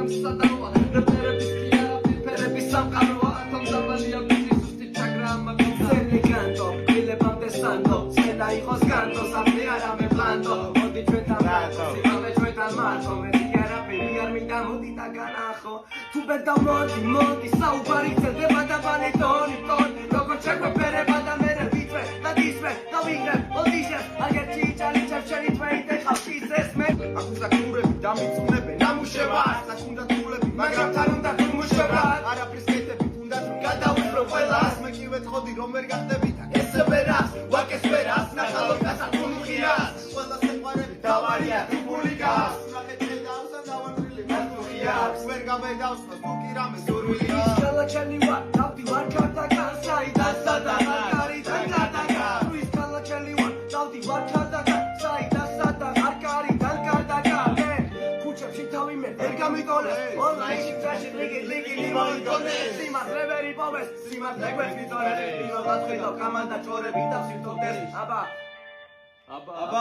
საგამს სადაოა რეპერების ხიარა ფიფერების სამყაროა თომდაბალია მიზუსტი ჩაგრა მაგალითად ელეგანტო ყილებამდე სანდო ცედა იყოს განტო საფლი არამე პლანტო მოდი ჩვენთან რატო სიმავე ჩვენთან მარტო მე არაფერი არ მინდა მოდი და განახო თუ ბედა მოდი საუბარი წერდება და ბანი ტონი როგორ შეგვეფერება და მე ვიწვე და დისვე და ვიღებ ოდიშეს აგერჩი ჭალი ჩერჩერი თვეიდე ხალხის მე აკუსაკურები დამიწუნებენ ნამუშევარს საკუნდა თულები მაგრამ თან უნდა თუმუშება არაფრის კეთები უნდა თუ გადავიფრო ყველას მე კი ვეთხოვდი რომ ვერ გახდებით ესე ვერას ვაკეს ვერას ნახალობ გასაკუნუხიას ყველა სიყვარები დავარია პუბლიკას ნახეთე დავსა დავანრილი მარტუხიას ვერ გამედავსვას თუ კი რამე ზურვილია გალაჩენი ვარ დავდივარ ქარდაგან საიდან სადაღა კარიდან კარდაგა ის გალაჩენი ვარ დავდივარ ქარდაგან საიდან სადაღა კარიდან კარდაგა მე ქუჩებში თავი მე ვერ გამიტონეს ონლაინში წაში ლიგილი მოიტონეს სიმართლე ვერ იპოვეს სიმართლე გვერდით იწონეს იმავად ხედავ კამანდა ჭორები და სიტყვებს აბა